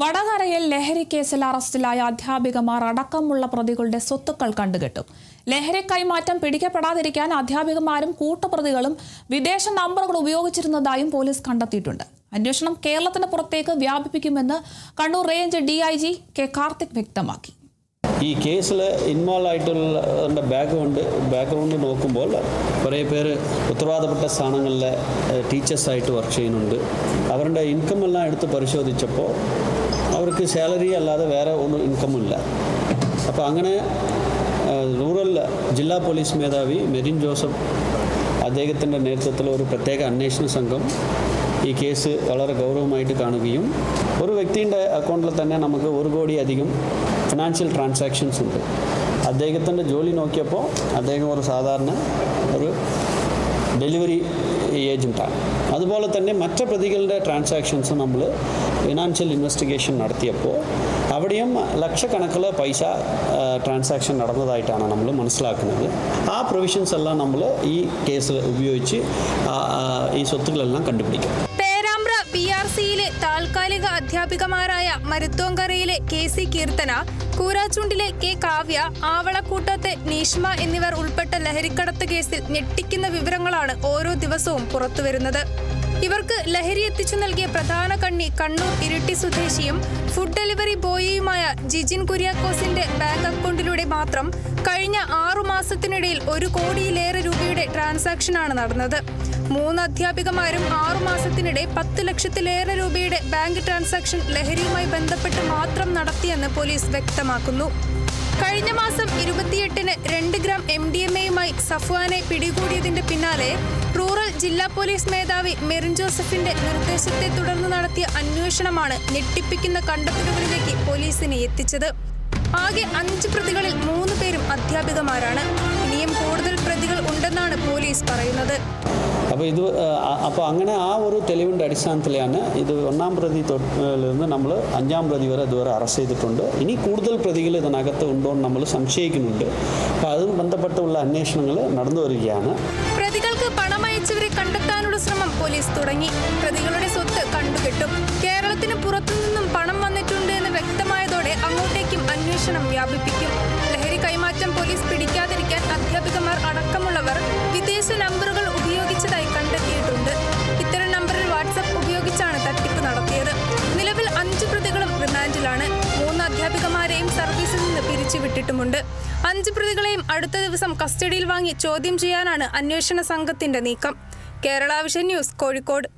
വടകരയിൽ ലഹരി കേസിൽ അറസ്റ്റിലായ അധ്യാപികമാർ അടക്കമുള്ള പ്രതികളുടെ സ്വത്തുക്കൾ കണ്ടുകെട്ടും. ലഹരി കൈമാറ്റം പിടിക്കപ്പെടാതിരിക്കാൻ അധ്യാപികമാരും കൂട്ടപ്രതികളും വിദേശ നമ്പറുകൾ ഉപയോഗിച്ചിരുന്നതായും പോലീസ് കണ്ടെത്തിയിട്ടുണ്ട്. അന്വേഷണം കേരളത്തിന് പുറത്തേക്ക് വ്യാപിപ്പിക്കുമെന്ന് Kannur range DIG K Karthik വ്യക്തമാക്കി. ഈ കേസിൽ ഇൻവോൾവ് ആയിട്ടുള്ള ബാക്ക്ഗ്രൗണ്ട് നോക്കുമ്പോൾ കുറേ പേര് ഉത്തരവാദപ്പെട്ട സ്ഥാനങ്ങളിലെ ടീച്ചേഴ്സായിട്ട് വർക്ക് ചെയ്യുന്നുണ്ട്. അവരുടെ ഇൻകമെല്ലാം എടുത്ത് പരിശോധിച്ചപ്പോൾ അവർക്ക് സാലറി അല്ലാതെ വേറെ ഒന്നും ഇൻകമില്ല. അപ്പോൾ അങ്ങനെ റൂറൽ ജില്ലാ പോലീസ് മേധാവി മെരിൻ ജോസഫ് അദ്ദേഹത്തിൻ്റെ നേതൃത്വത്തിൽ ഒരു പ്രത്യേക അന്വേഷണ സംഘം ഈ കേസ് വളരെ ഗൗരവമായിട്ട് കാണുകയും ഒരു വ്യക്തിയുടെ അക്കൗണ്ടിൽ തന്നെ നമുക്ക് 1 കോടി അധികം ഫിനാൻഷ്യൽ ട്രാൻസാക്ഷൻസ് ഉണ്ട്. അദ്ദേഹത്തിൻ്റെ ജോലി നോക്കിയപ്പോൾ അദ്ദേഹം ഒരു സാധാരണ ഒരു ഡെലിവറി ഏജൻറ്റാണ്. അതുപോലെ തന്നെ മറ്റ് പ്രതികളുടെ ട്രാൻസാക്ഷൻസ് നമ്മൾ ഫിനാൻഷ്യൽ ഇൻവെസ്റ്റിഗേഷൻ നടത്തിയപ്പോൾ അവിടെയും ലക്ഷക്കണക്കിന് പൈസ ട്രാൻസാക്ഷൻ നടന്നതായിട്ടാണ് നമ്മൾ മനസ്സിലാക്കുന്നത്. ആ പ്രൊവിഷൻസ് എല്ലാം നമ്മൾ ഈ കേസിൽ ഉപയോഗിച്ച് ഈ സ്വത്തുക്കളെല്ലാം കണ്ടുപിടിക്കും. PRCയിലെ താൽക്കാലിക അധ്യാപികമാരായ മരുത്തോങ്കരയിലെ KC കീർത്തന, കൂരാച്ചുണ്ടിലെ K കാവ്യ, ആവളക്കൂട്ടത്തെ നീഷ്മ എന്നിവർ ഉൾപ്പെട്ട ലഹരിക്കടത്ത് കേസിൽ ഞെട്ടിക്കുന്ന വിവരങ്ങളാണ് ഓരോ ദിവസവും പുറത്തുവരുന്നത്. ഇവർക്ക് ലഹരി എത്തിച്ചു നൽകിയ പ്രധാന കണ്ണി കണ്ണൂർ ഇരിട്ടി സ്വദേശിയും ഫുഡ് ഡെലിവറി ബോയിയുമായ ജിജിൻ കുര്യാക്കോസിന്റെ ബാങ്ക് അക്കൗണ്ടിലൂടെ മാത്രം കഴിഞ്ഞ 6 മാസത്തിനിടയിൽ 1 കോടിയിലേറെ രൂപയുടെ ട്രാൻസാക്ഷനാണ് നടന്നത്. 3 അധ്യാപികമാരും 6 മാസത്തിനിടെ 10 ലക്ഷത്തിലേറെ രൂപയുടെ ബാങ്ക് ട്രാൻസാക്ഷൻ ലഹരിയുമായി ബന്ധപ്പെട്ട് മാത്രം നടത്തിയെന്ന് പോലീസ് വ്യക്തമാക്കുന്നു. കഴിഞ്ഞ മാസം 28-ന് 2 ഗ്രാം MDMAയുമായി സഫ്വാനെ പിടികൂടിയതിന്റെ പിന്നാലെ റൂറൽ ജില്ലാ പോലീസ് മേധാവി മെറിൻ ജോസഫിന്റെ നിർദ്ദേശത്തെ തുടർന്ന് നടത്തിയ അന്വേഷണമാണ് ഞെട്ടിപ്പിക്കുന്ന കണ്ടെത്തലുകളിലേക്ക് പോലീസിനെ എത്തിച്ചത്. ആകെ 5 പ്രതികളിൽ 3 പേരും അധ്യാപികമാരാണ്. ഇനിയും കൂടുതൽ പ്രതികൾ ഉണ്ടെന്നാണ് പോലീസ് പറയുന്നത്. അപ്പോൾ അങ്ങനെ ആ ഒരു തെളിവിൻ്റെ അടിസ്ഥാനത്തിലാണ് ഇത് 1-ാം പ്രതി നിന്ന് നമ്മൾ 5-ാം പ്രതി വരെ ഇതുവരെ അറസ്റ്റ് ചെയ്തിട്ടുണ്ട്. ഇനി കൂടുതൽ പ്രതികൾ ഇതിനകത്ത് ഉണ്ടോ എന്ന് നമ്മൾ സംശയിക്കുന്നുണ്ട്. അപ്പോൾ അതും ബന്ധപ്പെട്ടുള്ള അന്വേഷണങ്ങൾ നടന്നു വരികയാണ്. പ്രതികൾക്ക് പണം അയച്ചവരെ കണ്ടെത്താനുള്ള ശ്രമം പോലീസ് തുടങ്ങി. പ്രതികളുടെ സ്വത്ത് കണ്ടുകെട്ടും. കേരളത്തിന് പുറത്തുനിന്നും പണം വന്നിട്ടുണ്ട് എന്ന് വ്യക്തമായതോടെ അങ്ങോട്ടേക്കും അന്വേഷണം വ്യാപിപ്പിക്കും. ലഹരി കൈമാറ്റം പോലീസ് പിടിക്കാതിരിക്കാൻ അധ്യാപികമാർ അടക്കമുള്ളവർ വിദേശ നമ്പറുകൾ ഉപയോഗിച്ചതായി കണ്ടെത്തിയിട്ടുണ്ട്. ഇത്തരം നമ്പറിൽ വാട്സ്ആപ്പ് ഉപയോഗിച്ചാണ് തട്ടിപ്പ് നടത്തിയത്. നിലവിൽ 5 പ്രതികളും റിമാൻഡിലാണ്. 3 അധ്യാപികമാരെയും സർവീസിൽ നിന്ന് പിരിച്ചുവിട്ടിട്ടുമുണ്ട്. 5 പ്രതികളെയും അടുത്ത ദിവസം കസ്റ്റഡിയിൽ വാങ്ങി ചോദ്യം ചെയ്യാനാണ് അന്വേഷണ സംഘത്തിന്റെ നീക്കം. Kerala vision news, Kozhikode.